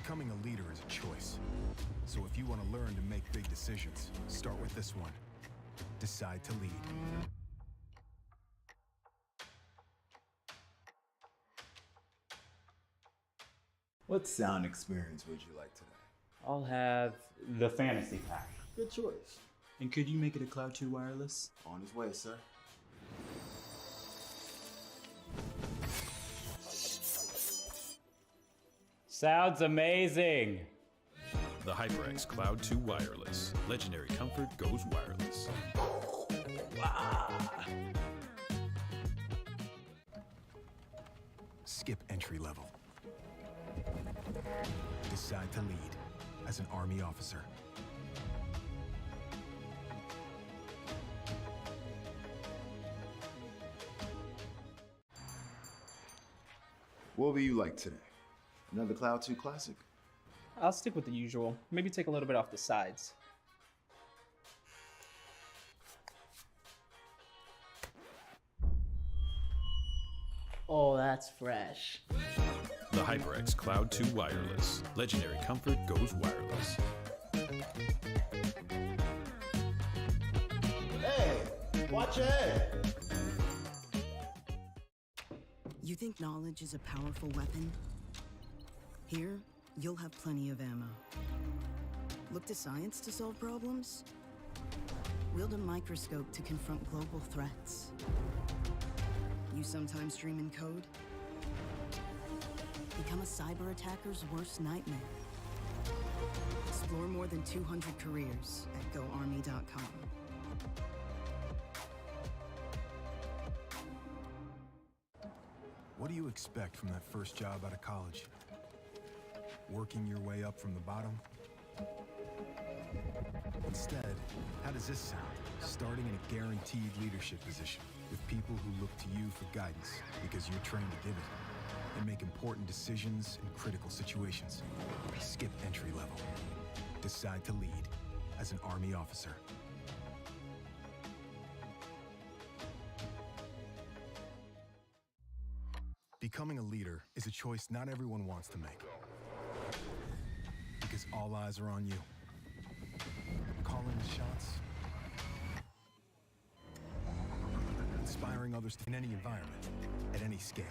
Becoming a leader is a choice. So if you want to learn to make big decisions, start with this one. Decide to lead. What sound experience would you like today? I'll have the fantasy pack. Good choice. And could you make it a Cloud 2 wireless? On his way, sir. Sounds amazing. The HyperX Cloud 2 Wireless. Legendary comfort goes wireless. Skip entry level. Decide to lead as an Army officer. What would you like today? Another Cloud 2 classic? I'll stick with the usual. Maybe take a little bit off the sides. Oh, that's fresh. The HyperX Cloud 2 Wireless. Legendary comfort goes wireless. Hey, watch your head. You think knowledge is a powerful weapon? Here, you'll have plenty of ammo. Look to science to solve problems? Wield a microscope to confront global threats. You sometimes dream in code? Become a cyber attacker's worst nightmare. Explore more than 200 careers at GoArmy.com. What do you expect from that first job out of college? Working your way up from the bottom? Instead, how does this sound? Starting in a guaranteed leadership position with people who look to you for guidance because you're trained to give it and make important decisions in critical situations. Skip entry level. Decide to lead as an Army officer. Becoming a leader is a choice not everyone wants to make. Because all eyes are on you. Calling the shots. Inspiring others in any environment, at any scale.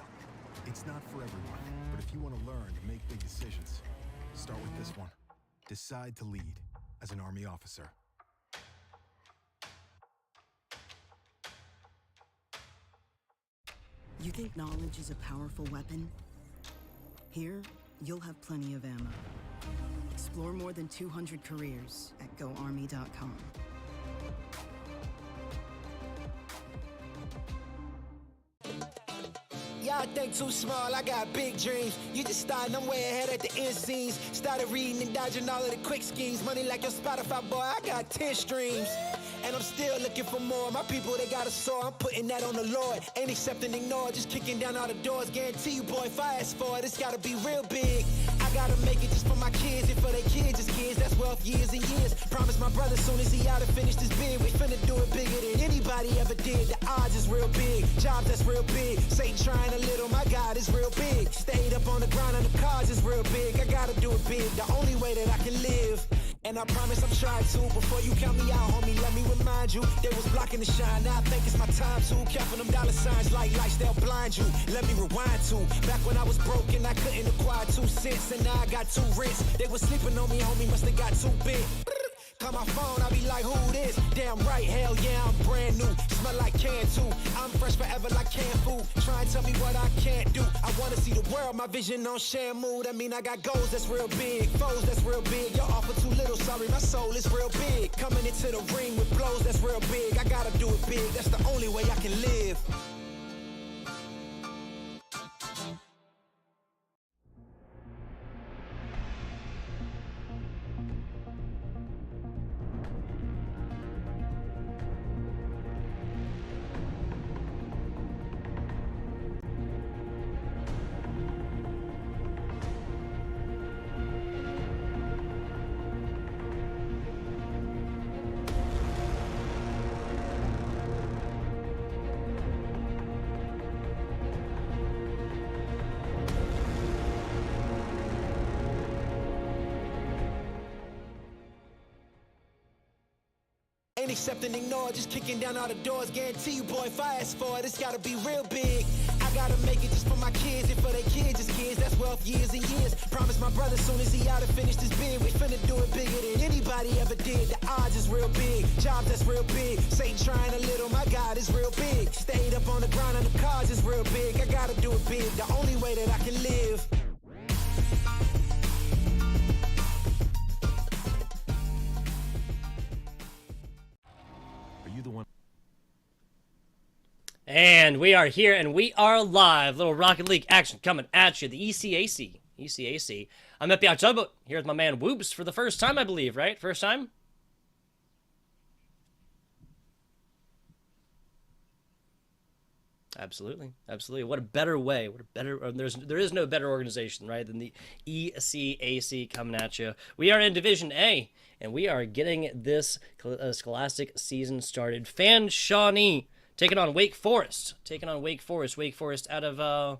It's not for everyone, but if you want to learn to make big decisions, start with this one. Decide to lead as an Army officer. You think knowledge is a powerful weapon? Here, you'll have plenty of ammo. Explore more than 200 careers at GoArmy.com. Y'all think too small, I got big dreams. You just starting, I'm way ahead at the end scenes. Started reading and dodging all of the quick schemes. Money like your Spotify, boy, I got 10 streams. And I'm still looking for more. My people, they got a soar. I'm putting that on the Lord. Ain't accepting, ignore, just kicking down all the doors. Guarantee you, boy, if I ask for it, it's gotta be real big. I gotta make it just for my kids and for their kids' as kids. That's wealth years and years. Promise my brother soon as he out and finish this bid, we finna do it bigger than anybody ever did. The odds is real big. Jobs that's real big. Satan trying a little, my God is real big. Stayed up on the grind on the cars is real big. I gotta do it big, the only way that I can live. And I promise I'm trying to. Before you count me out, homie, let me remind you. They was blocking the shine, now I think it's my time to. Counting them dollar signs like lights, they'll blind you. Let me rewind to back when I was broke and I couldn't acquire 2 cents. And now I got 2 rents. They was sleeping on me, homie, must have got too big. Call my phone, I be like, who this? Damn right, hell yeah, I'm brand new. Smell like can too. I'm fresh forever like canned food. Try and tell me what I can't do. I wanna see the world, my vision on Shamu. That mean I got goals that's real big, foes that's real big. Your offer too little, sorry, my soul is real big. Coming into the ring with blows that's real big. I gotta do it big, that's the only way I can live. Ain't accept and ignore, just kicking down all the doors. Guarantee you, boy, if I ask for it, it's gotta be real big. I gotta make it just for my kids and for their kids, just kids. That's wealth years and years. Promise my brother soon as he out and finish this bid, we finna do it bigger than anybody ever did. The odds is real big, jobs that's real big. Satan trying a little, my God is real big. Stayed up on the grind on the cars is real big. I gotta do it big, the only way that I can live. Are you the one? And we are here, and we are live. Little Rocket League action coming at you. The ECAC. ECAC. I'm FBI Tugboat here with my man Whoops for the first time, I believe, right? First time? Absolutely, absolutely. What a better way! What a better. There is no better organization, right, than the ECAC coming at you. We are in Division A, and we are getting this Scholastic season started. Fanshawe taking on Wake Forest. Wake Forest out of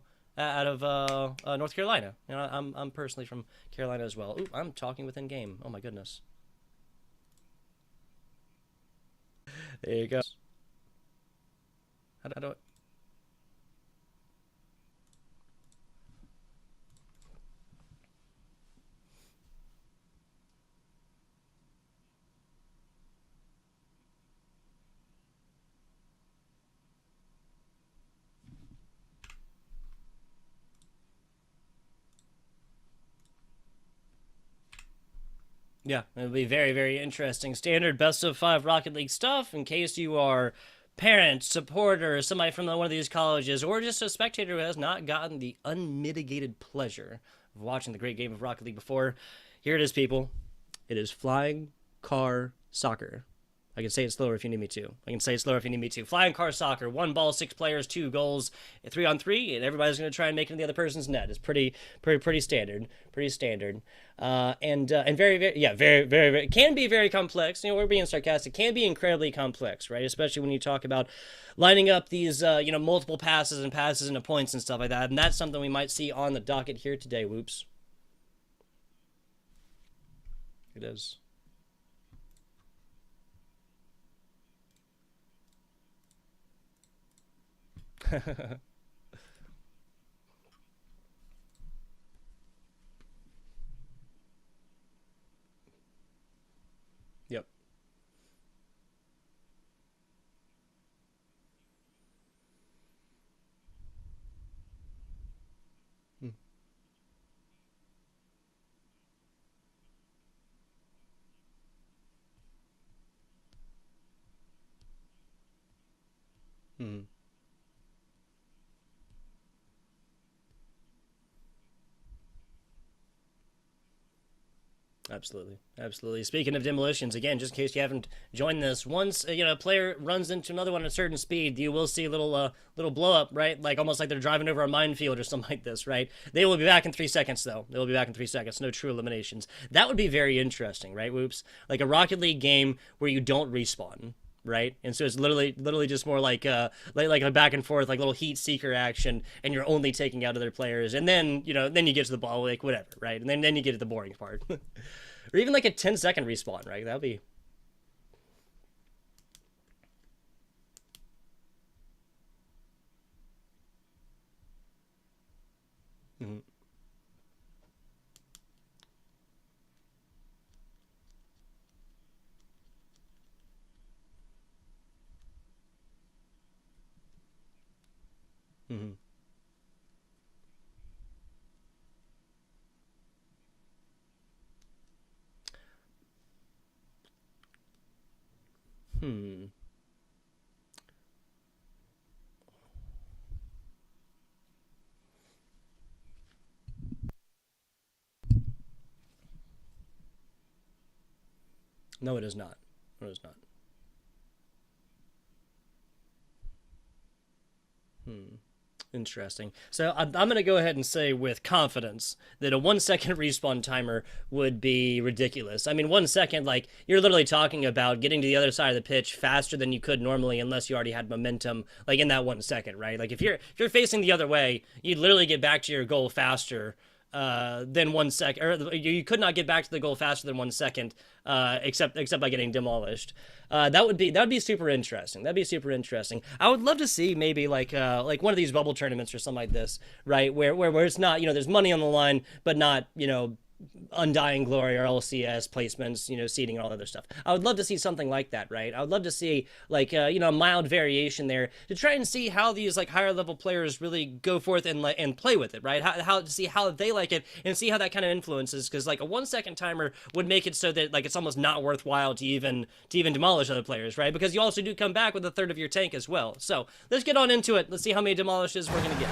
North Carolina. You know, I'm personally from Carolina as well. Ooh, I'm talking within game. Oh my goodness. There you go. How do I? Yeah, it'll be very, very interesting. Standard best of 5 Rocket League stuff in case you are parent, supporter, somebody from one of these colleges, or just a spectator who has not gotten the unmitigated pleasure of watching the great game of Rocket League before. Here it is, people. It is Flying Car Soccer. I can say it slower if you need me to. Flying Car Soccer. 1 ball, 6 players, 2 goals, 3 on 3, and everybody's going to try and make it in the other person's net. It's pretty standard. And very, very, can be very complex. You know, we're being sarcastic. Can be incredibly complex, right? Especially when you talk about lining up these, multiple passes into points and stuff like that. And that's something we might see on the docket here today, Whoops. It is. Yep. Hmm. Absolutely. Speaking of demolitions, again, just in case you haven't joined this, once a player runs into another one at a certain speed, you will see a little blow up, right? Like almost like they're driving over a minefield or something like this, right? They will be back in 3 seconds, though. No true eliminations. That would be very interesting, right, Whoops? Like a Rocket League game where you don't respawn. Right, and so it's literally just more like a back and forth, like little heat seeker action, and you're only taking out other players, and then then you get to the ball, like whatever, right, and then you get to the boring part, or even like a 10-second respawn, right? That'd be. Mm-hmm. Mm-hmm. No, it is not. Interesting. So I'm going to go ahead and say with confidence that a 1-second respawn timer would be ridiculous. I mean, 1 second, like, you're literally talking about getting to the other side of the pitch faster than you could normally unless you already had momentum, like, in that 1 second, right? Like, if you're facing the other way, you'd literally get back to your goal faster than 1 second, or you could not get back to the goal faster than 1 second, except by getting demolished. That would be super interesting. That'd be super interesting. I would love to see maybe like one of these bubble tournaments or something like this, right? Where it's not, there's money on the line, but not, Undying Glory or LCS placements, seeding and all that other stuff. I would love to see something like that, right? I would love to see like a mild variation there to try and see how these like higher level players really go forth and play with it, right? How to see how they like it and see how that kind of influences, because like a 1 second timer would make it so that like it's almost not worthwhile to even demolish other players, right? Because you also do come back with a third of your tank as well. So let's get on into it. Let's see how many demolishes we're gonna get.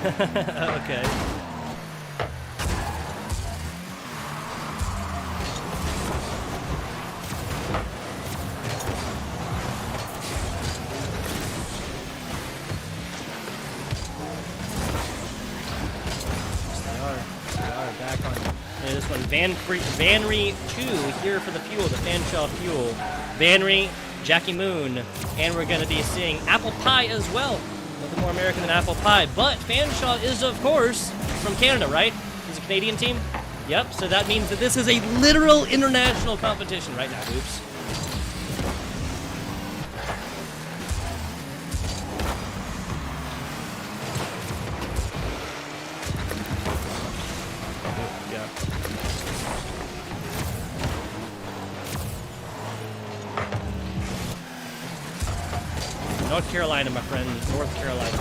Okay. They are back on this one. Vanry 2 here for the fuel, the Fanshawe fuel. Vanry, Jackie Moon, and we're going to be seeing Apple Pie as well. Nothing more American than apple pie. But Fanshawe is, of course, from Canada, right? He's a Canadian team? Yep, so that means that this is a literal international competition right now, oops. North Carolina, my friend. North Carolina.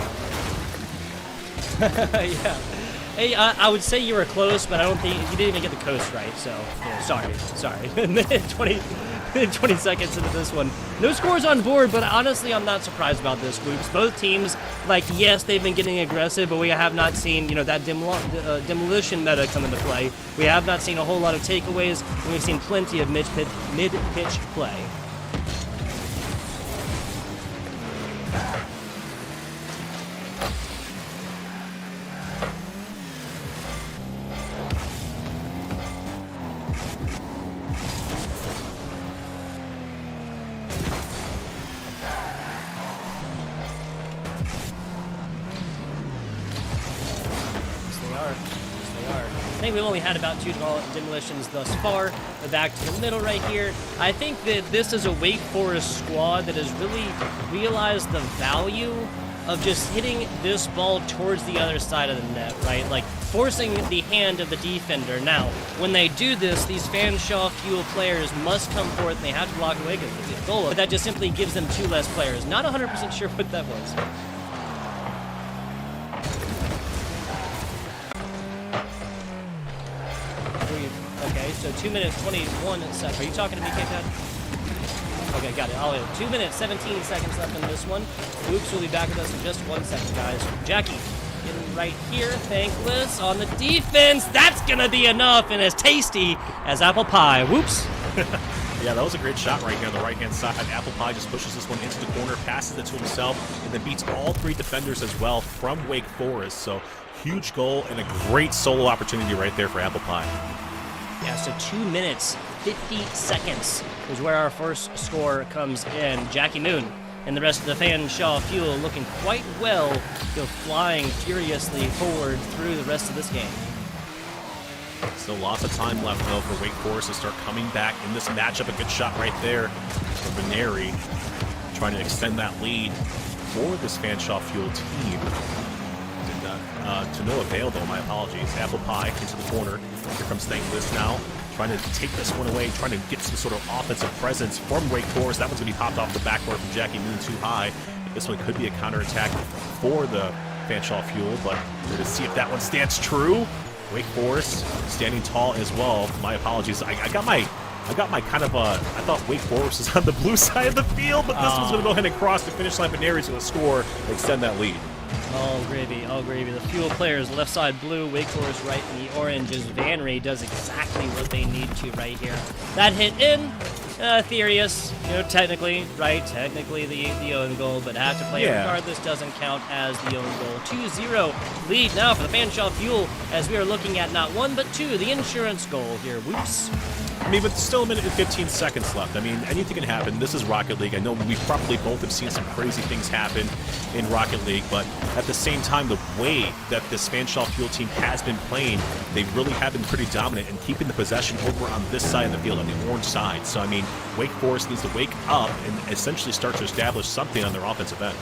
Yeah. Hey, I would say you were close, but I don't think you didn't even get the coast right. So, sorry. Minute 20 seconds into this one. No scores on board, but honestly, I'm not surprised about this, Whoops. Both teams, like, yes, they've been getting aggressive, but we have not seen, that demolition meta come into play. We have not seen a whole lot of takeaways, and we've seen plenty of mid-pitch play. I think we've only had about 2 demolitions thus far. But back to the middle right here. I think that this is a Wake Forest squad that has really realized the value of just hitting this ball towards the other side of the net, right? Like forcing the hand of the defender. Now, when they do this, these Fanshawe fuel players must come forth and they have to block away because it's a goal. But that just simply gives them 2 less players. Not 100% sure what that was. Okay, so 2 minutes 21 seconds. Are you talking to me, K-Tad? Okay, got it. I'll hit 2 minutes 17 seconds left in this one. Oops will be back with us in just 1 second, guys. Jackie getting right here. Thankless on the defense. That's gonna be enough and as tasty as apple pie. Whoops. Yeah, that was a great shot right here on the right-hand side. Apple Pie just pushes this one into the corner, passes it to himself, and then beats all 3 defenders as well from Wake Forest. So huge goal and a great solo opportunity right there for Apple Pie. Yeah, so 2 minutes, 50 seconds is where our first score comes in. Jackie Moon and the rest of the Fanshawe fuel looking quite well, go flying furiously forward through the rest of this game. Still lots of time left, though, for Wake Forest to start coming back in this matchup. A good shot right there for Veneri, trying to extend that lead for this Fanshawe fuel team. To no avail, though. My apologies. Apple Pie into the corner. Here comes Thankless now, trying to take this one away, trying to get some sort of offensive presence from Wake Forest. That one's going to be popped off the backboard from Jackie Moon too high. This one could be a counterattack for the Fanshawe fuel, but we're going to see if that one stands true. Wake Forest standing tall as well. My apologies. I got my kind of I thought Wake Forest was on the blue side of the field, but this one's going to go ahead and cross the finish line. Veneri's going to score and extend that lead. All gravy, all gravy. The fuel players left side blue, Wake Forest right in the orange as Vanry does exactly what they need to right here. That hit in, Therius, technically, right? Technically the own goal, but have to play it regardless, doesn't count as the own goal. 2-0 lead now for the Fanshawe fuel as we are looking at not 1 but 2, the insurance goal here. Whoops. I mean, but still a minute and 15 seconds left. I mean, anything can happen. This is Rocket League. I know we probably both have seen some crazy things happen in Rocket League, but at the same time, the way that this Fanshawe Fuel team has been playing, they really have been pretty dominant in keeping the possession over on this side of the field, on the orange side. So, I mean, Wake Forest needs to wake up and essentially start to establish something on their offensive end.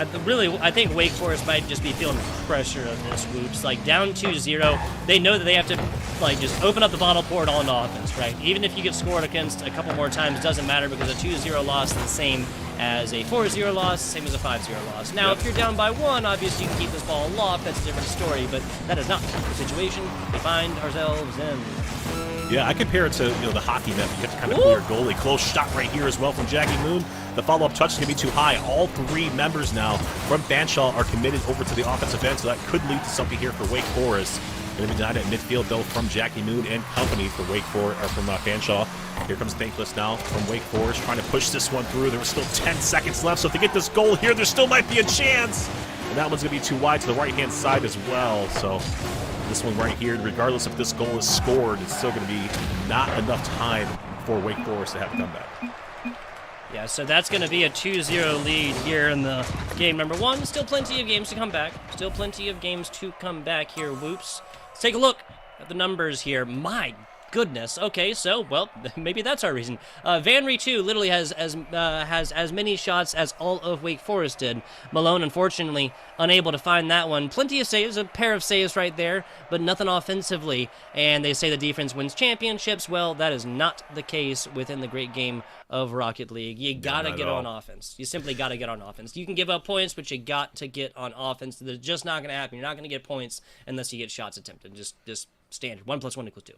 I think Wake Forest might just be feeling pressure of this, Whoops. Like, down 2-0, they know that they have to, like, just open up the bottle, pour it all into offense, right? Even if you get scored against a couple more times, doesn't matter because a 2-0 loss is the same as a 4-0 loss, same as a 5-0 loss. Now, if you're down by 1, obviously you can keep this ball aloft. That's a different story, but that is not the situation we find ourselves in. Yeah, I compare it to the hockey net. You have to kind of pull your goalie. Close shot right here as well from Jackie Moon. The follow-up touch is going to be too high. All 3 members now from Fanshawe are committed over to the offensive end, so that could lead to something here for Wake Forest. Going to be down at midfield, though, from Jackie Moon and company for Wake Forest, or from Fanshawe. Here comes Thankless now from Wake Forest, trying to push this one through. There was still 10 seconds left, so if they get this goal here, there still might be a chance. And that one's going to be too wide to the right-hand side as well, so this one right here, regardless if this goal is scored, it's still going to be not enough time for Wake Forest to have a comeback. Yeah, so that's going to be a 2-0 lead here in the game number 1. Still plenty of games to come back. Still plenty of games to come back here, Whoops. Let's take a look at the numbers here. My goodness. Okay, so, well, maybe that's our reason. Vanry, too, literally has as many shots as all of Wake Forest did. Malone, unfortunately, unable to find that one. Plenty of saves, a pair of saves right there, but nothing offensively. And they say the defense wins championships. Well, that is not the case within the great game of Rocket League. You gotta get on offense. You simply gotta get on offense. You can give up points, but you got to get on offense. That's just not gonna happen. You're not gonna get points unless you get shots attempted. Just standard. 1 + 1 = 2.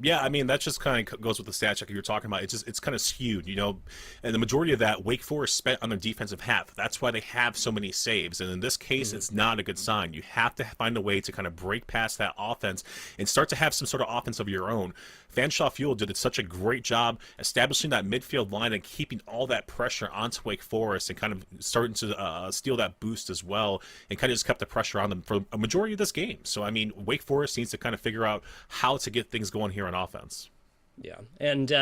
Yeah, I mean, that just kind of goes with the stat check you're talking about. It's kind of skewed, and the majority of that Wake Forest spent on their defensive half. That's why they have so many saves, and in this case, it's not a good sign. You have to find a way to kind of break past that offense and start to have some sort of offense of your own. Fanshawe Fuel did such a great job establishing that midfield line and keeping all that pressure onto Wake Forest and kind of starting to steal that boost as well, and kind of just kept the pressure on them for a majority of this game. So, I mean, Wake Forest needs to kind of figure out how to get things going here on offense. Yeah, and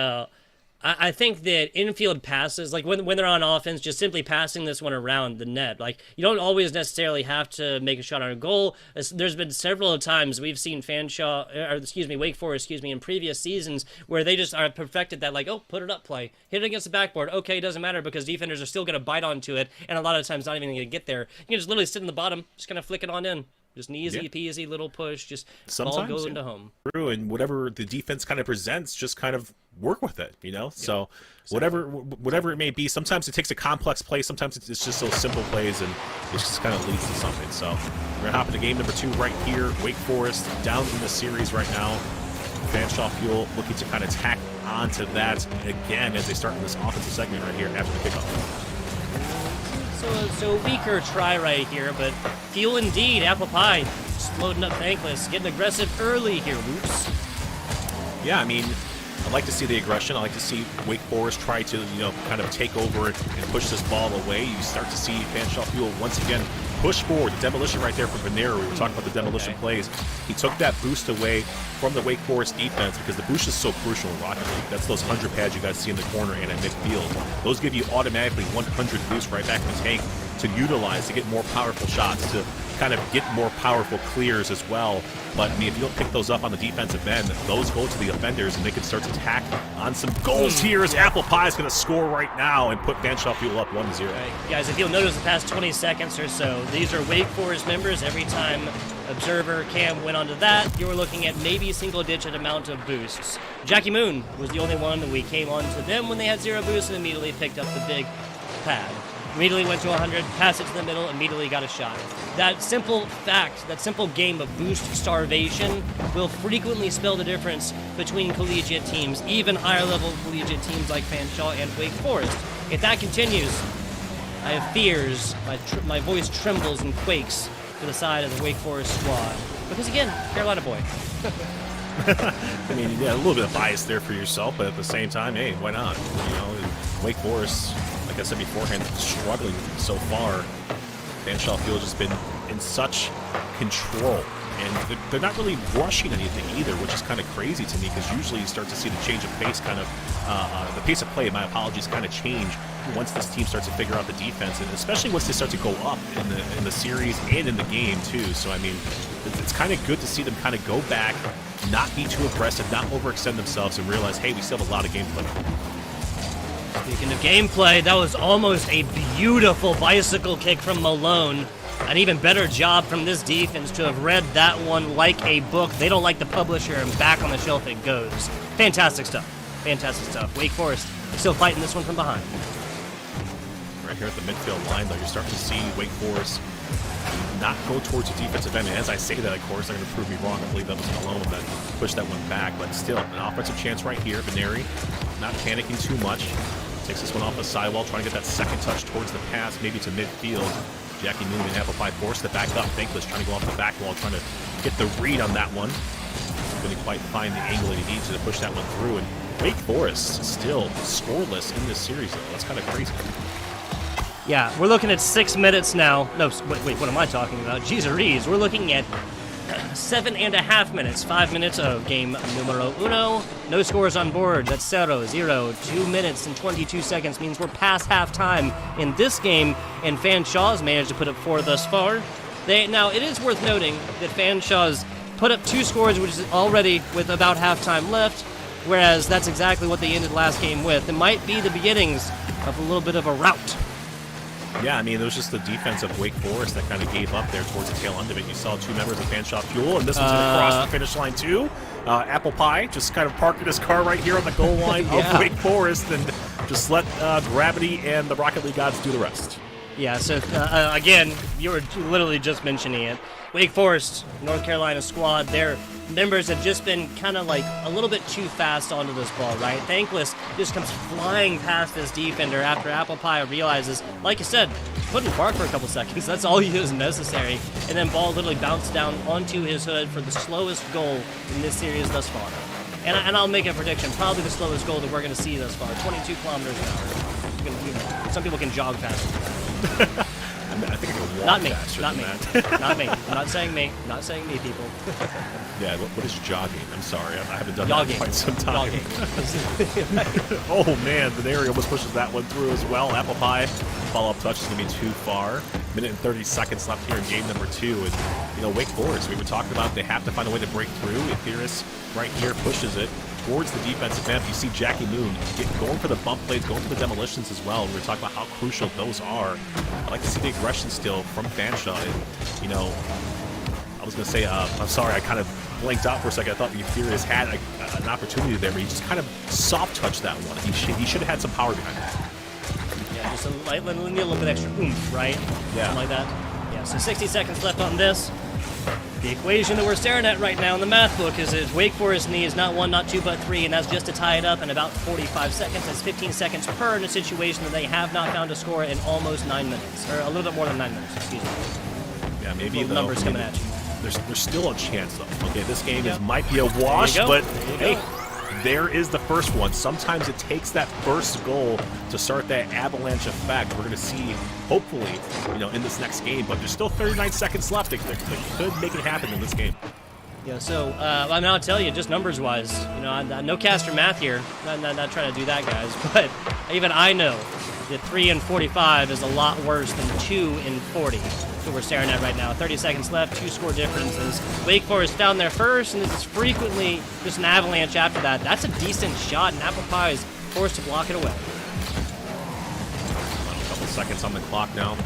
I think that infield passes, like when they're on offense, just simply passing this one around the net. Like, you don't always necessarily have to make a shot on a goal. There's been several times we've seen Wake Forest, in previous seasons where they just are perfected that, like, oh, put it up play. Hit it against the backboard. Okay, it doesn't matter because defenders are still going to bite onto it, and a lot of times not even going to get there. You can just literally sit in the bottom, just kind of flick it on in. Just an easy peasy little push, just ball go into home. True, and whatever the defense kind of presents, just kind of work with it, So whatever it may be, sometimes it takes a complex play, sometimes it's just those simple plays, and it just kind of leads to something. So we're going to hop into game number 2 right here. Wake Forest down in the series right now. Fanshawe Fuel looking to kind of tack onto that again as they start in this offensive segment right here after the kickoff. So weaker try right here, but Fuel indeed. Apple Pie just loading up Thankless, getting aggressive early here, Whoops. Yeah, I mean, I like to see the aggression. I like to see Wake Forest try to, kind of take over and push this ball away. You start to see Fanshawe Fuel once again push forward. The demolition right there from Venero. We were talking about the demolition plays. He took that boost away from the Wake Forest defense because the boost is so crucial in Rocket League. That's those 100 pads you guys see in the corner and at midfield. Those give you automatically 100 boost right back in the tank to utilize to get more powerful shots, to kind of get more powerful clears as well. But I mean, if you don't pick those up on the defensive end, those go to the offenders and they can start to tack on some goals here as Apple Pie is going to score right now and put Fanshawe Fuel up 1-0. Right. Guys, if you'll notice the past 20 seconds or so, these are Wake Forest members. Every time Observer, Cam went onto that, you were looking at maybe single-digit amount of boosts. Jackie Moon was the only one that we came on to them when they had 0 boosts and immediately picked up the big pad. Immediately went to 100, passed it to the middle, immediately got a shot. That simple fact, that simple game of boost starvation will frequently spell the difference between collegiate teams, even higher level collegiate teams like Fanshawe and Wake Forest. If that continues, I have fears, my voice trembles and quakes to the side of the Wake Forest squad. Because again, Carolina boy. I mean, yeah, a little bit of bias there for yourself, but at the same time, hey, why not? Wake Forest, like I said beforehand, struggling so far. Fanshawe Fuel has just been in such control And they're not really rushing anything either, which is kind of crazy to me because usually you start to see the change of pace kind of, the pace of play, my apologies, kind of change once this team starts to figure out the defense, and especially once they start to go up in the series and in the game too. So, I mean, it's kind of good to see them kind of go back, not be too aggressive, not overextend themselves, and realize, hey, we still have a lot of gameplay. Speaking of gameplay, that was almost a beautiful bicycle kick from Malone. An even better job from this defense to have read that one like a book. They don't like the publisher, and back on the shelf it goes. Fantastic stuff. Fantastic stuff. Wake Forest still fighting this one from behind. Right here at the midfield line, though, you're starting to see Wake Forest not go towards the defensive end. And as I say that, of course, they're going to prove me wrong. I believe that was Malone that pushed that one back. But still, an offensive chance right here. Veneri not panicking too much. Takes this one off the sidewall, trying to get that second touch towards the pass, maybe to midfield. Jackie Moon and Apple Pie forced it back up. Thankless trying to go off the back wall, trying to get the read on that one. Couldn't quite find the angle that he needs to push that one through. And Wake Forest still scoreless in this series, though. That's kind of crazy. Yeah, we're looking at 6 minutes now. No, wait, what am I talking about? Jeez, we're looking at 7.5 minutes. 5 minutes of game numero uno. No scores on board. That's 0-0. 2 minutes and 22 seconds means we're past halftime in this game, and Fanshaw's managed to put up 4 thus far. Now, it is worth noting that Fanshaw's put up 2 scores, which is already with about halftime left, whereas that's exactly what they ended last game with. It might be the beginnings of a little bit of a rout. Yeah, I mean, it was just the defense of Wake Forest that kind of gave up there towards the tail end of it. You saw 2 members of Fanshawe Fuel, and this one's going to cross the finish line too. Apple Pie just kind of parking his car right here on the goal line of Wake Forest, and just let Gravity and the Rocket League gods do the rest. Yeah, so again, you were literally just mentioning it. Wake Forest, North Carolina squad, their members have just been kind of like a little bit too fast onto this ball, right? Thankless just comes flying past this defender after Apple Pie realizes, like you said, put in park for a couple seconds. That's all he is necessary. And then ball literally bounced down onto his hood for the slowest goal in this series thus far. And I'll make a prediction, probably the slowest goal that we're going to see thus far, 22 kilometers an hour. Some people can jog faster. I think I can walk Not me. faster Not than me. that. Not me. I'm not saying me. Not saying me, people. Yeah, what is jogging? I'm sorry, I haven't done Jogging. that in quite some time. Jogging. Oh man, Veneri almost pushes that one through as well. Apple Pie follow-up touch is going to be too far. Minute and 30 seconds left here in game number 2. And, you know, Wake Forest, we were talking about they have to find a way to break through. Etheris right here pushes it towards the defensive end. You see Jackie Moon going for the bump plays, going for the demolitions as well. We were talking about how crucial those are. I'd like to see the aggression still from Fanshawe. And, you know, I was going to say, I'm sorry, I kind of blanked out for a second. I thought the Etheris had an opportunity there, but he just kind of soft-touched that one. He should have had some power behind that. Yeah, just a little bit extra oomph, right? Yeah. Something like that. Yeah, so 60 seconds left on this. The equation that we're staring at right now in the math book is that Wake Forest needs not 1, not 2, but 3, and that's just to tie it up in about 45 seconds. That's 15 seconds per in a situation that they have not found a score in almost 9 minutes. Or a little bit more than 9 minutes, excuse me. Yeah, maybe though, numbers coming at you. There's still a chance though. Okay, this game might be a wash, but hey, there is the first one. Sometimes it takes that first goal to start that avalanche effect. We're going to see, hopefully, you know, in this next game. But there's still 39 seconds left. They could make it happen in this game. Yeah, so I mean, I'll tell you, just numbers-wise, you know, no caster math here. Not trying to do that, guys. But even I know that 3 and 45 is a lot worse than 2 and 40. That's what we're staring at right now. 30 seconds left, 2 score differences. Wake Forest down there first, and this is frequently just an avalanche after that. That's a decent shot, and Apple Pie is forced to block it away. A couple seconds on the clock now.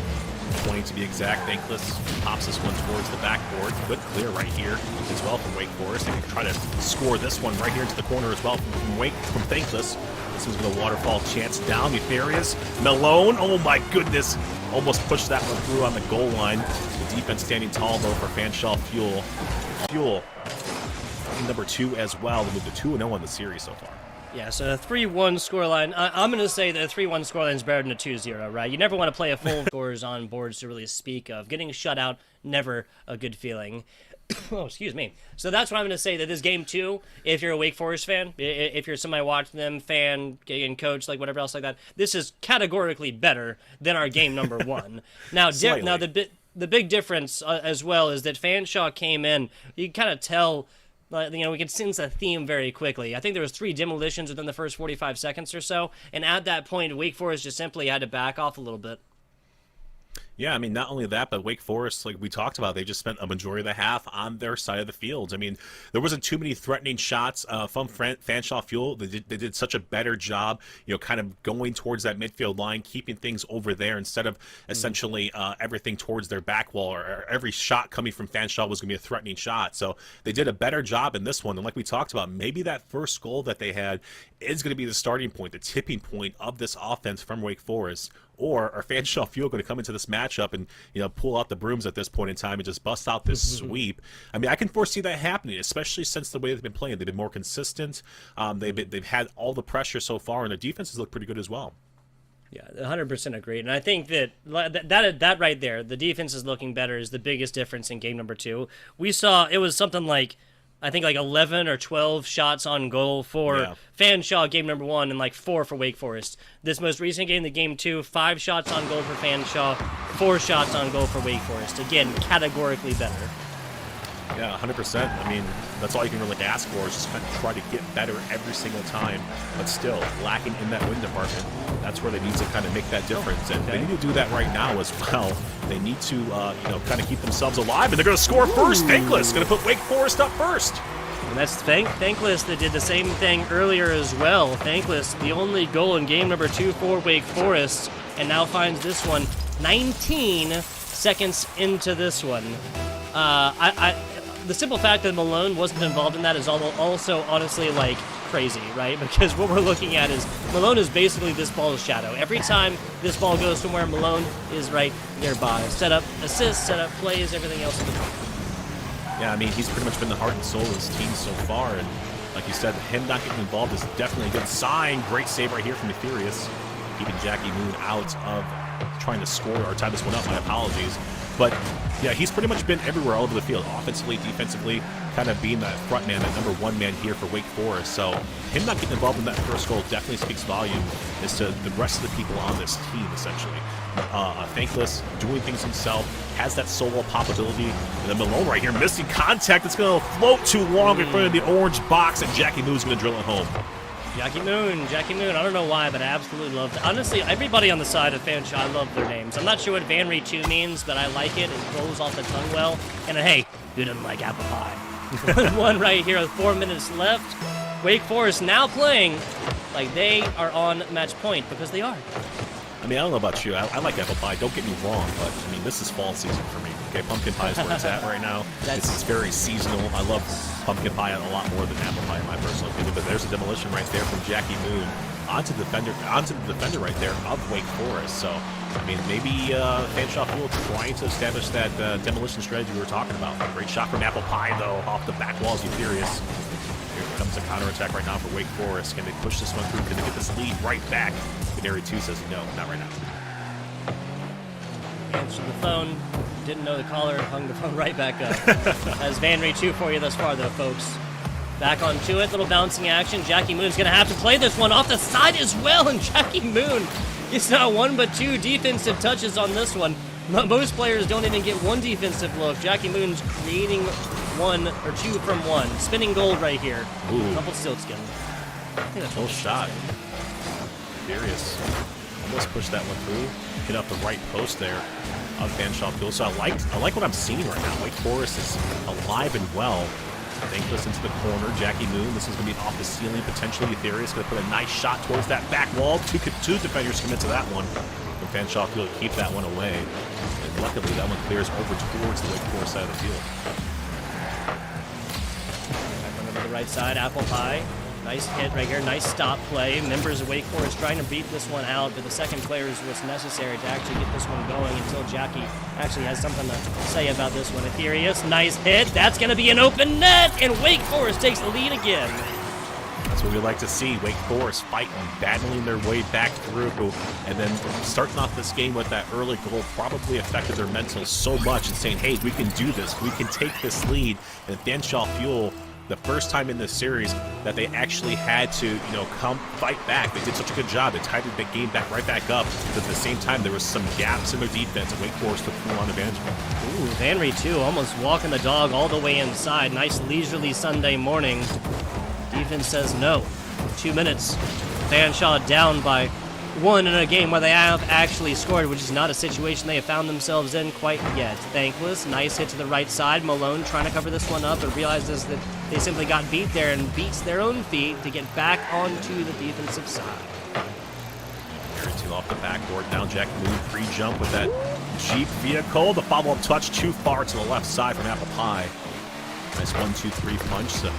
20 to be exact. Thankless pops this one towards the backboard. Good clear right here as well from Wake Forest. They can try to score this one right here into the corner as well from Thankless. This one's going to waterfall chance down. Eupherius. Malone. Oh my goodness. Almost pushed that one through on the goal line. The defense standing tall though for Fanshawe Fuel. Fuel number 2 as well. They moved to 2-0 in the series so far. Yeah, so a 3-1 scoreline. I'm going to say that a 3-1 scoreline is better than a 2-0, right? You never want to play a full scores on boards to really speak of. Getting shut out, never a good feeling. Oh, excuse me. So that's what I'm going to say, that this game 2, if you're a Wake Forest fan, if you're somebody watching them, fan, and coach, like whatever else like that, this is categorically better than our game number 1. Now, the big difference as well is that Fanshawe came in. You can kind of tell, we can sense a theme very quickly. I think there was 3 demolitions within the first 45 seconds or so, and at that point, Wake Forest just simply had to back off a little bit. Yeah, I mean, not only that, but Wake Forest, like we talked about, they just spent a majority of the half on their side of the field. I mean, there wasn't too many threatening shots from Fanshawe Fuel. They did such a better job, kind of going towards that midfield line, keeping things over there instead of essentially everything towards their back wall, or every shot coming from Fanshawe was going to be a threatening shot. So they did a better job in this one. And like we talked about, maybe that first goal that they had is going to be the starting point, the tipping point of this offense from Wake Forest. Or are Fanshawe Fuel going to come into this matchup and pull out the brooms at this point in time and just bust out this sweep? I mean, I can foresee that happening, especially since the way they've been playing. They've been more consistent. They've had all the pressure so far, and their defenses look pretty good as well. Yeah, 100% agree. And I think that right there, the defense is looking better, is the biggest difference in game number 2. We saw it was something like, I think, like 11 or 12 shots on goal for Fanshawe game number 1 and like 4 for Wake Forest. This most recent game, the game 2, 5 shots on goal for Fanshawe, 4 shots on goal for Wake Forest. Again, categorically better. Yeah, 100%. I mean, that's all you can really ask for, is just kind of try to get better every single time, but still lacking in that win department. That's where they need to kind of make that difference, and they need to do that right now as well. They need to, kind of keep themselves alive, and they're going to score first. Thankless going to put Wake Forest up first. And that's Thankless that did the same thing earlier as well. Thankless, the only goal in game number 2 for Wake Forest, and now finds this one 19 seconds into this one. The simple fact that Malone wasn't involved in that is also honestly like crazy, right? Because what we're looking at is Malone is basically this ball's shadow. Every time this ball goes somewhere, Malone is right nearby. Set up assists, set up plays, everything else. Yeah, I mean, he's pretty much been the heart and soul of his team so far, and like you said, him not getting involved is definitely a good sign. Great save right here from the Furious, keeping Jackie Moon out of trying to score or tie this one up. My apologies. But yeah, he's pretty much been everywhere all over the field, offensively, defensively, kind of being that front man, that number 1 man here for Wake Forest. So him not getting involved in that first goal definitely speaks volume as to the rest of the people on this team, essentially. Thankless, doing things himself, has that solo pop ability, and then Malone right here missing contact. It's going to float too long in front of the orange box, and Jackie Moon's going to drill it home. Jackie Moon. I don't know why, but I absolutely love it. Honestly, everybody on the side of Fanshawe, I love their names. I'm not sure what Vanry 2 means, but I like it. It rolls off the tongue well. And hey, who doesn't like apple pie? One right here with 4 minutes left. Wake Forest now playing like they are on match point, because they are. I mean, I don't know about you. I like apple pie. Don't get me wrong, but I mean, this is fall season for me. Okay, pumpkin pie is where it's at right now. It's very seasonal. I love pumpkin pie a lot more than apple pie in my personal opinion. But there's a demolition right there from Jackie Moon onto the defender right there of Wake Forest. So, I mean, maybe Fanshawe Fuel trying to establish that demolition strategy we were talking about. Great shot from Apple Pie though, off the back walls. You Furious. Here comes a counterattack right now for Wake Forest. Can they push this one through? Can they get this lead right back? Area 2 says no, not right now. Answered the phone. Didn't know the caller. Hung the phone right back up. That's Vanry 2 for you thus far, though, folks. Back onto it. Little bouncing action. Jackie Moon's going to have to play this one off the side as well. And Jackie Moon gets not 1 but 2 defensive touches on this one. Most players don't even get 1 defensive look. Jackie Moon's creating 1 or 2 from 1. Spinning gold right here. Ooh. Double silkskin. I think that's full shot. Furious. Almost pushed that one through. Hit up the right post there of Fanshawe Fuel. So I like what I'm seeing right now. Wake Forest is alive and well. Thankless into the corner. Jackie Moon. This is going to be off the ceiling potentially. Furious going to put a nice shot towards that back wall. Two defenders come into that one. And Fanshawe Fuel keep that one away. And luckily that one clears over towards the Wake Forest side of the field. Back over to the right side. Apple Pie. Nice hit right here, nice stop play. Members of Wake Forest trying to beat this one out, but the second player is what's necessary to actually get this one going until Jackie actually has something to say about this one. Furious, nice hit. That's going to be an open net, and Wake Forest takes the lead again. That's what we like to see. Wake Forest fighting, battling their way back through, and then starting off this game with that early goal probably affected their mental so much and saying, hey, we can do this. We can take this lead. And Fanshawe Fuel the first time in this series that they actually had to, you know, come fight back. They did such a good job. They tied the game back right back up. But at the same time, there was some gaps in their defense, and Wake Forest took full-on advantage of it. Ooh, Vanry, too, almost walking the dog all the way inside. Nice leisurely Sunday morning. Defense says no. 2 minutes. Fanshawe down by 1 in a game where they have actually scored, which is not a situation they have found themselves in quite yet. Thankless, nice hit to the right side. Malone trying to cover this one up, but realizes that they simply got beat there and beats their own feet to get back onto the defensive side. Two off the backboard. Now Jack Moon pre-jump with that Jeep vehicle. The follow-up touch too far to the left side from Apple Pie. Nice 1-2-3 punch. So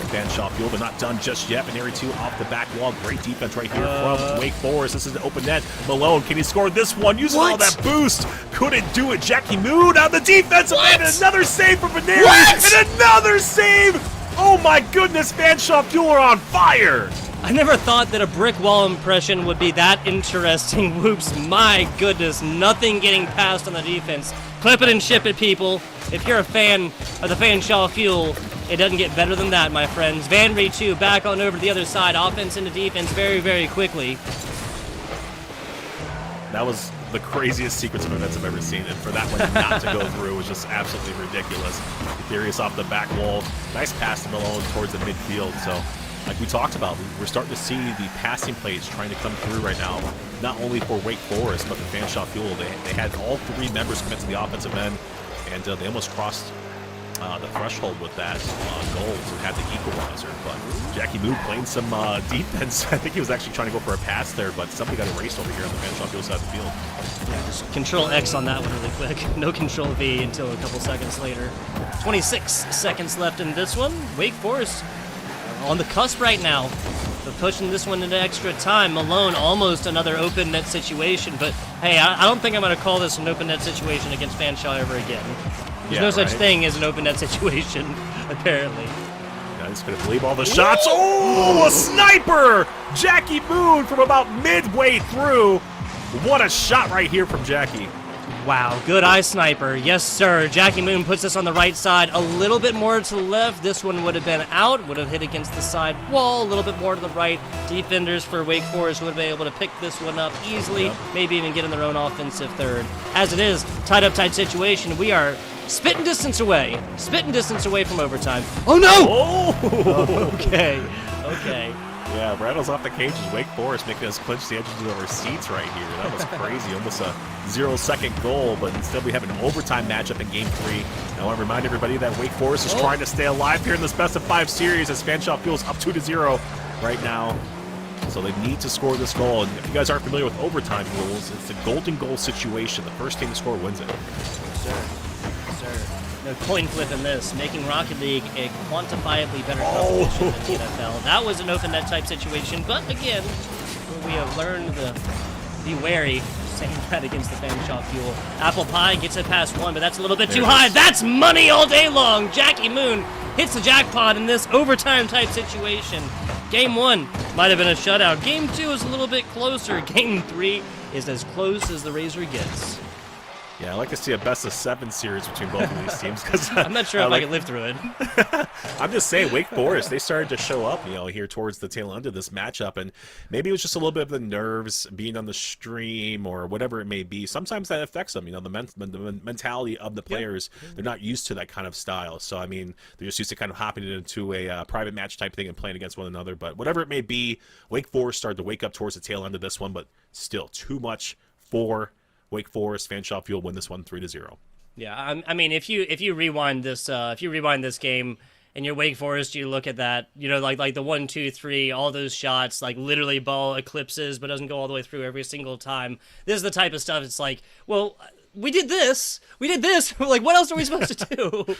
Fanshawe Fuel, but not done just yet. Veneri 2 off the back wall. Great defense right here from Wake Forest. This is an open net. Malone, can he score this one? Using all that boost. Couldn't do it. Jackie Moon on the defensive end. Another save for Veneri. And another save. Oh my goodness. Fanshawe Fuel are on fire. I never thought that a brick wall impression would be that interesting. Whoops, my goodness, nothing getting past on the defense. Clip it and ship it, people. If you're a fan of the Fanshawe Fuel, it doesn't get better than that, my friends. Vanry 2 back on over to the other side. Offense into defense very, very quickly. That was the craziest sequence of events I've ever seen, and for that one not to go through was just absolutely ridiculous. Ethereus off the back wall. Nice pass to Malone towards the midfield, so like we talked about, we're starting to see the passing plays trying to come through right now, not only for Wake Forest, but the Fanshawe Fuel. They had all 3 members commit to the offensive end, and they almost crossed the threshold with that goal to have the equalizer. But Jackie Moon playing some defense. I think he was actually trying to go for a pass there, but somebody got erased over here on the Fanshawe Fuel side of the field. Yeah, just Control X on that one really quick. No Control V until a couple seconds later. 26 seconds left in this one. Wake Forest on the cusp right now, but pushing this one into extra time. Malone, almost another open net situation, but hey, I don't think I'm going to call this an open net situation against Fanshawe ever again. There's no such thing as an open net situation, apparently. Yeah, he's going to believe all the shots. Oh, a sniper! Jackie Moon from about midway through. What a shot right here from Jackie. Wow, good eye sniper. Yes, sir. Jackie Moon puts this on the right side. A little bit more to the left. This one would have been out. Would have hit against the side wall. A little bit more to the right. Defenders for Wake Forest would have been able to pick this one up easily. Maybe even get in their own offensive third. As it is, tied up tight situation. We are spitting distance away. Spitting distance away from overtime. Oh, no! Oh! Okay. Okay. Yeah, rattles off the cages. Wake Forest making us clinch the edges of our seats right here. That was crazy. Almost a 0-second goal, but instead we have an overtime matchup in Game 3. I want to remind everybody that Wake Forest is trying to stay alive here in this best-of-5 series as Fanshawe Fuel's up 2-0 right now. So they need to score this goal. And if you guys aren't familiar with overtime rules, it's a golden goal situation. The first team to score wins it. Yes, sir. Yes, sir. No coin flip in this, making Rocket League a quantifiably better competition than the NFL. That was an open net type situation, but again, we have learned to be wary saying that against the Fanshawe Fuel. Apple Pie gets it past 1, but that's a little bit too high. That's money all day long. Jackie Moon hits the jackpot in this overtime type situation. Game 1 might have been a shutout. Game 2 is a little bit closer. Game 3 is as close as the razor gets. Yeah, I'd like to see a best-of-7 series between both of these teams. Cause I'm not sure if I can live through it. I'm just saying, Wake Forest, they started to show up, here towards the tail end of this matchup, and maybe it was just a little bit of the nerves being on the stream or whatever it may be. Sometimes that affects them, the mentality of the players. They're not used to that kind of style. So, they're just used to kind of hopping into a private match type thing and playing against one another. But whatever it may be, Wake Forest started to wake up towards the tail end of this one, but still too much for Wake Forest. Fanshawe Fuel win this one 3-0. Yeah, if you rewind this game and you're Wake Forest, you look at that, like the 1, 2, 3, all those shots, like literally ball eclipses, but doesn't go all the way through every single time. This is the type of stuff. It's like, well, we did this. Like, what else are we supposed to do?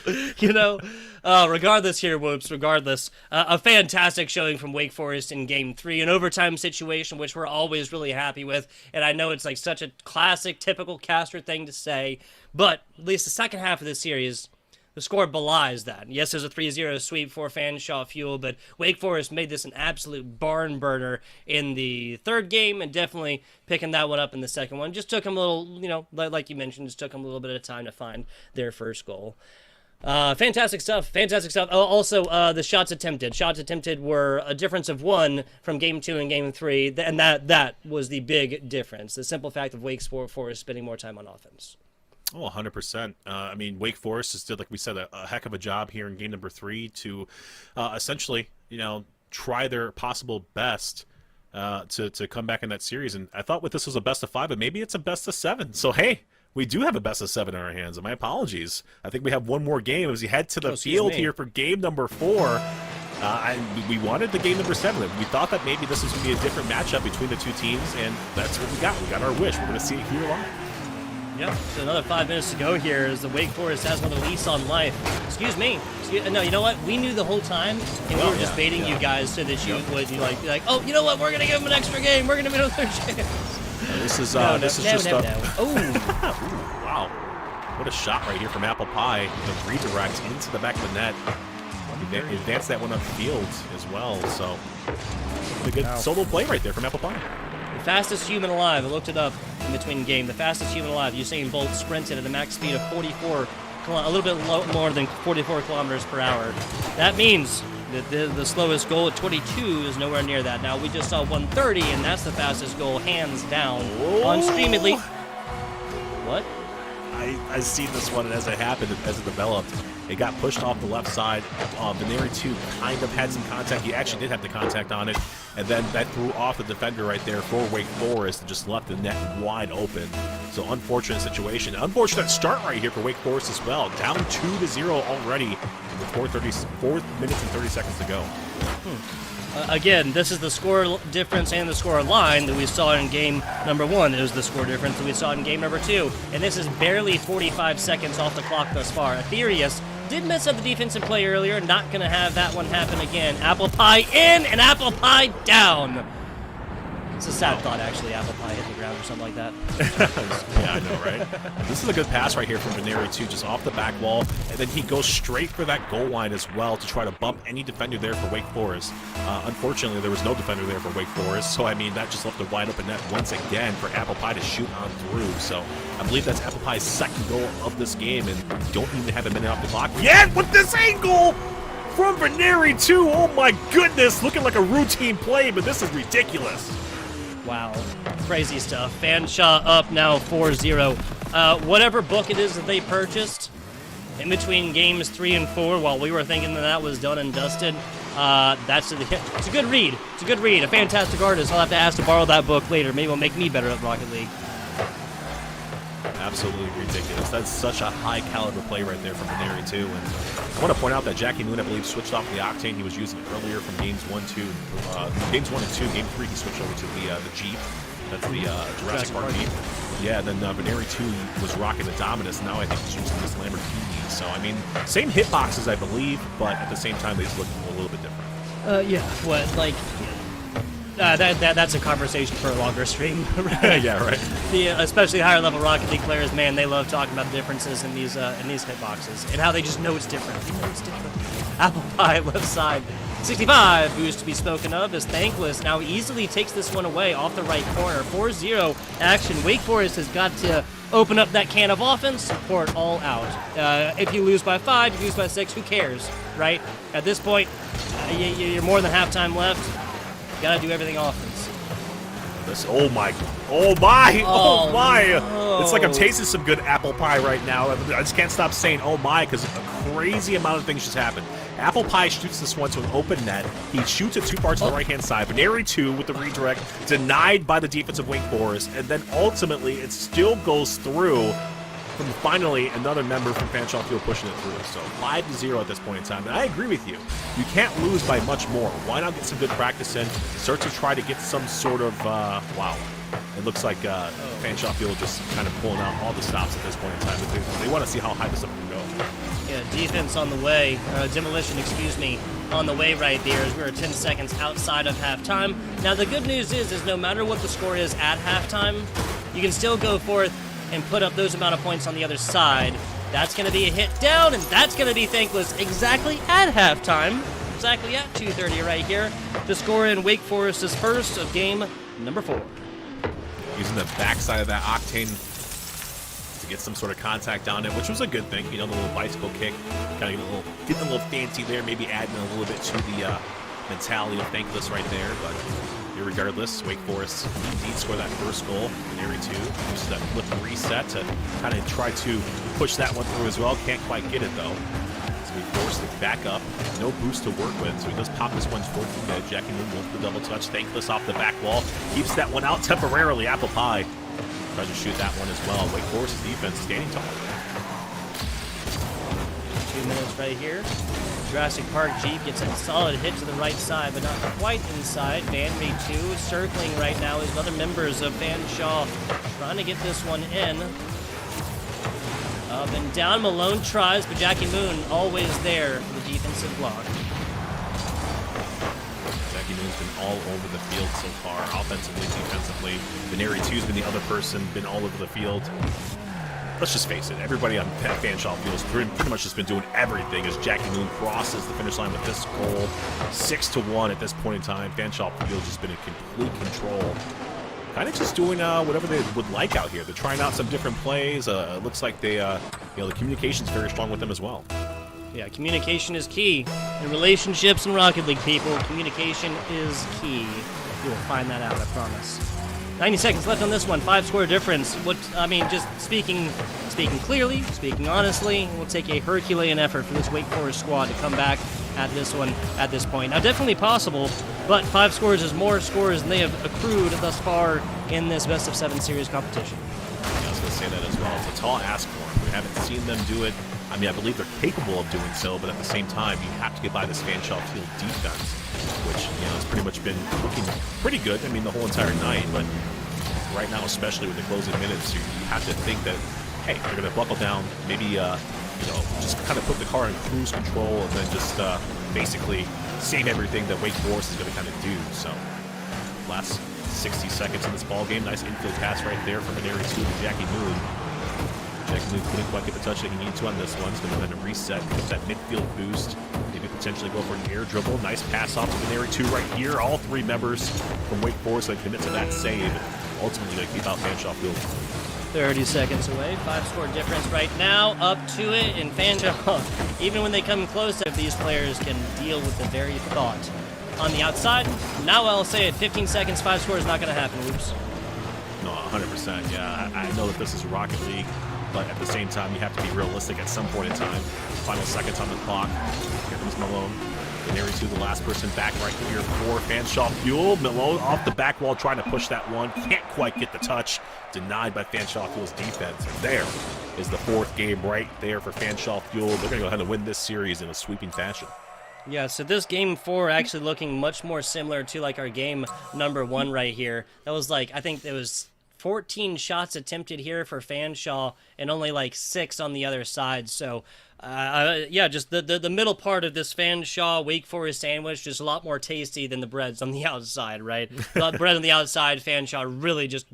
Regardless here, Whoops, regardless. A fantastic showing from Wake Forest in Game 3, an overtime situation, which we're always really happy with. And I know it's like such a classic, typical caster thing to say, but at least the second half of this series, the score belies that. Yes, there's a 3-0 sweep for Fanshawe Fuel, but Wake Forest made this an absolute barn burner in the third game and definitely picking that one up in the second one. Just took them a little, like you mentioned, just took them a little bit of time to find their first goal. Fantastic stuff. Fantastic stuff. Also, the shots attempted. Shots attempted were a difference of 1 from game 2 and game 3, and that was the big difference. The simple fact of Wake Forest spending more time on offense. Oh, 100%. I mean, Wake Forest just did, like we said, a heck of a job here in game number 3 to essentially, try their possible best to come back in that series. And I thought this was a best of 5, but maybe it's a best of 7. So, hey, we do have a best of 7 in our hands. And my apologies. I think we have one more game as we head to the field here for game number 4. We wanted the game number 7. We thought that maybe this was going to be a different matchup between the two teams, and that's what we got. We got our wish. We're going to see it here live. Yep, so another 5 minutes to go here as the Wake Forest has another lease on life. Excuse me. No, you know what? We knew the whole time, and we were just baiting you guys so that you would be like, oh, you know what? We're going to give them an extra game. We're going to give them another chance. This is just Oh. Ooh, wow. What a shot right here from Apple Pie. The redirect into the back of the net. Advanced that one upfield as well, so a good solo play right there from Apple Pie. The fastest human alive, I looked it up in between game, the fastest human alive, Usain Bolt sprinted at a max speed of 44, a little bit more than 44 kilometers per hour. That means that the slowest goal at 22 is nowhere near that. Now, we just saw 130, and that's the fastest goal, hands down, on Stream at least. What? I seen this one, and as it happened, as it developed, it got pushed off the left side. Veneri 2 kind of had some contact. He actually did have the contact on it, and then that threw off the defender right there for Wake Forest and just left the net wide open. So unfortunate situation. Unfortunate start right here for Wake Forest as well. Down 2-0 already with 4 minutes and 30 seconds to go. Again, this is the score difference and the score line that we saw in game number 1. It was the score difference that we saw in game number 2. And this is barely 45 seconds off the clock thus far. Aetherius did mess up the defensive play earlier. Not going to have that one happen again. Apple Pie in and Apple Pie down. It's a sad thought, actually. Apple Pie hit the ground or something like that. Yeah, I know, right? This is a good pass right here from Veneri 2, just off the back wall. And then he goes straight for that goal line as well to try to bump any defender there for Wake Forest. Unfortunately, there was no defender there for Wake Forest. So, I mean, that just left a wide open net once again for Apple Pie to shoot on through. So, I believe that's Apple Pie's second goal of this game. And we don't even have a minute off the clock yet with this angle from Veneri 2. Oh, my goodness. Looking like a routine play, but this is ridiculous. Wow, crazy stuff. Fanshawe up now 4-0. Whatever book it is that they purchased in between games 3 and 4, while we were thinking that was done and dusted, it's a good read. It's a good read. A fantastic artist. I'll have to ask to borrow that book later. Maybe it'll make me better at Rocket League. Absolutely ridiculous. That's such a high caliber play right there from Veneri 2. And I want to point out that Jackie Moon, I believe, switched off the Octane he was using earlier from games 1 and 2. Game 3, he switched over to the Jeep. That's the Jurassic Park Jeep. Yeah, then Veneri 2 was rocking the Dominus. Now I think he's using this Lamborghini. So, I mean, same hitboxes, I believe, but at the same time, they just look a little bit different. Yeah, what, like... that's a conversation for a longer stream. Right? Yeah, right. Especially higher level Rocket League players, man, they love talking about the differences in these hitboxes and how they just know it's different. You know it's different. Apple Pie left side, 65, who is to be spoken of as Thankless, now easily takes this one away off the right corner. 4-0 action. Wake Forest has got to open up that can of offense, support all out. If you lose by 5, you lose by 6, who cares, right? At this point, you're more than halftime left. Gotta do everything offense. Oh my! No. It's like I'm tasting some good apple pie right now. I just can't stop saying "oh my" because a crazy amount of things just happened. Apple Pie shoots this one to an open net. He shoots at 2 parts on the right-hand side. Veneri 2 with the redirect, denied by the defense of Wake Forest, and then ultimately it still goes through. From finally another member from Fanshawe Field pushing it through. So 5-0 at this point in time. And I agree with you. You can't lose by much more. Why not get some good practice in? Start to try to get some sort of, wow. It looks like Fanshawe Field just kind of pulling out all the stops at this point in time. But they want to see how high this up can go. Yeah, defense on the way. Demolition, excuse me, on the way right there as we're 10 seconds outside of halftime. Now, the good news is no matter what the score is at halftime, you can still go forth and put up those amount of points on the other side. That's going to be a hit down, and that's going to be Thankless exactly at halftime. Exactly at 2:30 right here to score in Wake Forest's first of game number 4. Using the backside of that Octane to get some sort of contact on it, which was a good thing. You know, the little bicycle kick, kind of getting a little fancy there, maybe adding a little bit to the mentality of Thankless right there. But irregardless, Wake Forest indeed score that first goal in Area 2. Uses that flip reset to kind of try to push that one through as well. Can't quite get it though. So we force it back up. No boost to work with, so he does pop this one towards the mid. Jackie Moon goes for the double touch. Thankless off the back wall. Keeps that one out temporarily. Apple Pie tries to shoot that one as well. Wake Forest's defense standing tall. 2 minutes right here. Jurassic Park Jeep gets a solid hit to the right side, but not quite inside. Vanry 2 circling right now as other members of Fanshawe trying to get this one in. Up and down, Malone tries, but Jackie Moon always there for the defensive block. Jackie Moon's been all over the field so far, offensively, defensively. Veneri 2's been the other person, been all over the field. Let's just face it, everybody on Fanshawe Field has pretty much just been doing everything as Jackie Moon crosses the finish line with this goal. 6-1 at this point in time. Fanshawe Field just been in complete control. Kind of just doing whatever they would like out here. They're trying out some different plays. It looks like they, the communication's very strong with them as well. Yeah, communication is key. In relationships and Rocket League, people, communication is key. You will find that out, I promise. 90 seconds left on this one, 5-score difference. Just speaking clearly, speaking honestly, it will take a Herculean effort for this Wake Forest squad to come back at this one at this point. Now, definitely possible, but 5 scores is more scores than they have accrued thus far in this best-of-7 series competition. Yeah, I was going to say that as well. It's a tall ask for them. We haven't seen them do it. I mean, I believe they're capable of doing so, but at the same time, you have to get by this Fanshawe Field defense, which, has pretty much been looking pretty good, the whole entire night, but right now, especially with the closing minutes, you have to think that, hey, they're going to buckle down, maybe, just kind of put the car in cruise control and then just basically save everything that Wake Forest is going to kind of do. So, last 60 seconds in this ball game, nice infield pass right there from Veneri 2 to Jackie Moon. Jackie Moon couldn't quite get the touch that he needed to on this one. He's going to go ahead and reset, get that midfield boost, maybe potentially go for an air dribble. Nice pass off to Veneri 2 right here. All 3 members from Wake Forest that commit to that save. Ultimately going to keep out Fanshawe Field. 30 seconds away, 5-score difference right now, up to it, and Fanshawe, even when they come close, if these players can deal with the very thought. On the outside, now I'll say it, 15 seconds, 5 scores, not going to happen, oops. No, 100%, yeah. I know that this is Rocket League, but at the same time, you have to be realistic at some point in time. Final seconds on the clock. Here comes Malone. Veneri 2, the last person back right here for Fanshawe Fuel. Malone off the back wall trying to push that one. Can't quite get the touch. Denied by Fanshawe Fuel's defense. And there is the 4th game right there for Fanshawe Fuel. They're going to go ahead and win this series in a sweeping fashion. Yeah, so this game 4 actually looking much more similar to like our game number 1 right here. That was like, I think there was 14 shots attempted here for Fanshawe and only like 6 on the other side. So, just the middle part of this Fanshawe Wake Forest sandwich just a lot more tasty than the breads on the outside, right? The bread on the outside, Fanshawe really just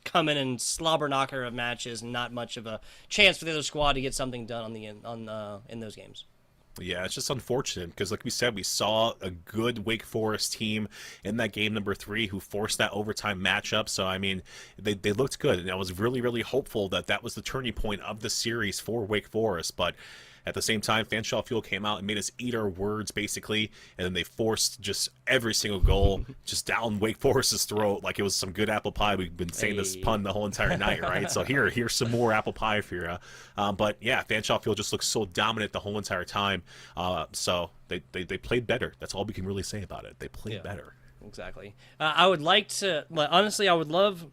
come in and slobber knocker of matches, and not much of a chance for the other squad to get something done in those games. Yeah, it's just unfortunate because, like we said, we saw a good Wake Forest team in that game number 3 who forced that overtime matchup. So, they looked good, and I was really, really hopeful that that was the turning point of the series for Wake Forest. But at the same time, Fanshawe Fuel came out and made us eat our words, basically, and then they forced just every single goal just down Wake Forest's throat like it was some good apple pie. We've been saying this pun the whole entire night, right? So here's some more apple pie for you. But yeah, Fanshawe Fuel just looks so dominant the whole entire time. So they played better. That's all we can really say about it. They played better. Exactly. I would like to, honestly, I would love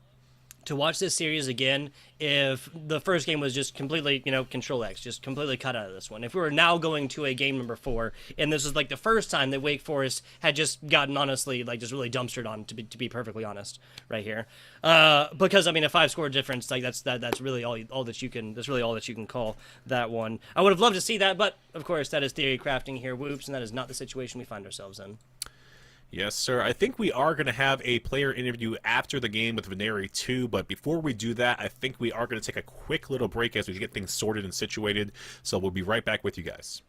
to watch this series again if the first game was just completely, Control X, just completely cut out of this one. If we were now going to a game number 4, and this was like the first time that Wake Forest had just gotten, honestly, like just really dumpstered on, to be perfectly honest, right here. Because a 5-score difference, like that's really all that you can call that one. I would have loved to see that, but of course that is theory crafting here, whoops, and that is not the situation we find ourselves in. Yes, sir. I think we are going to have a player interview after the game with Veneri 2, but before we do that, I think we are going to take a quick little break as we get things sorted and situated, so we'll be right back with you guys.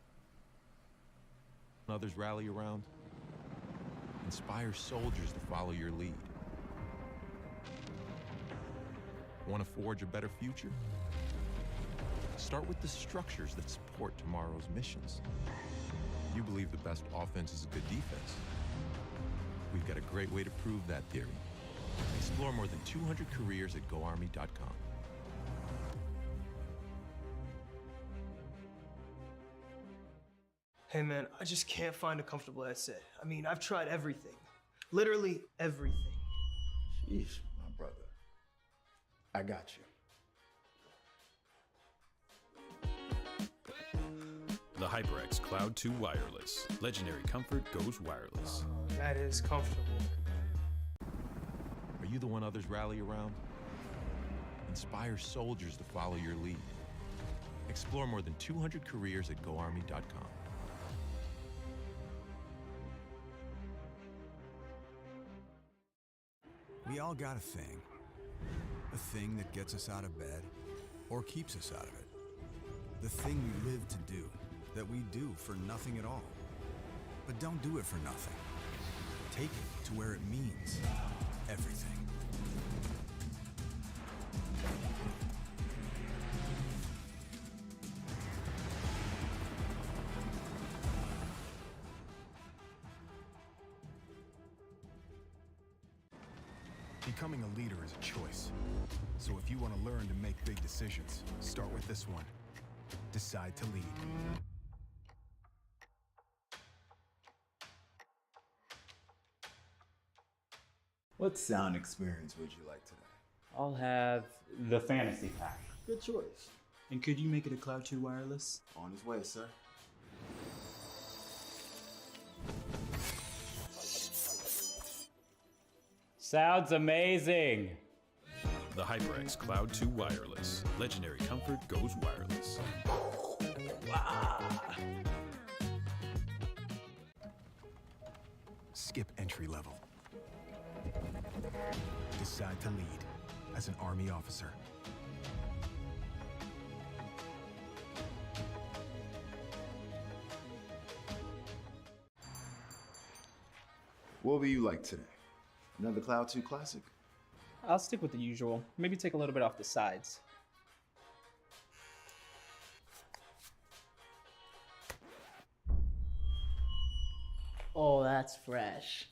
Others rally around. Inspire soldiers to follow your lead. Want to forge a better future? Start with the structures that support tomorrow's missions. You believe the best offense is a good defense. We've got a great way to prove that theory. Explore more than 200 careers at GoArmy.com. Hey man, I just can't find a comfortable headset. I mean, I've tried everything. Literally everything. Sheesh, my brother. I got you. The HyperX Cloud 2 Wireless. Legendary comfort goes wireless. That is comfortable. Are you the one others rally around? Inspire soldiers to follow your lead. Explore more than 200 careers at GoArmy.com. We all got a thing. A thing that gets us out of bed or keeps us out of it. The thing we live to do, that we do for nothing at all. But don't do it for nothing. Take it to where it means everything. Becoming a leader is a choice. So if you want to learn to make big decisions, start with this one. Decide to lead. What sound experience would you like today? I'll have the fantasy pack. Good choice. And could you make it a Cloud 2 wireless? On his way, sir. Sounds amazing. The HyperX Cloud 2 Wireless. Legendary comfort goes wireless. Skip entry level. Decide to lead as an Army officer. What will you like today? Another Cloud 2 classic? I'll stick with the usual. Maybe take a little bit off the sides. Oh, that's fresh.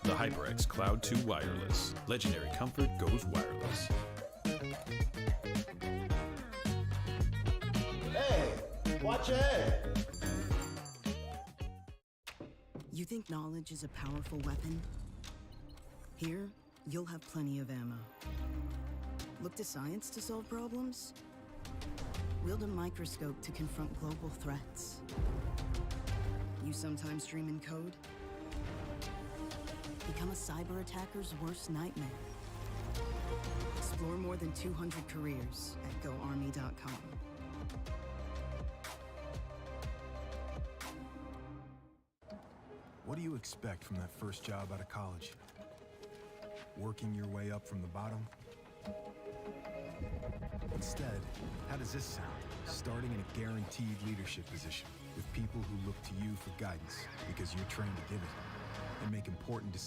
The HyperX Cloud 2 Wireless. Legendary comfort goes wireless. Hey, watch your head. You think knowledge is a powerful weapon? Here, you'll have plenty of ammo. Look to science to solve problems? Wield a microscope to confront global threats. You sometimes dream in code? Become a cyber attacker's worst nightmare. Explore more than 200 careers at GoArmy.com. What do you expect from that first job out of college? Working your way up from the bottom? Instead, how does this sound? Starting in a guaranteed leadership position with people who look to you for guidance because you're trained to give it and make important decisions.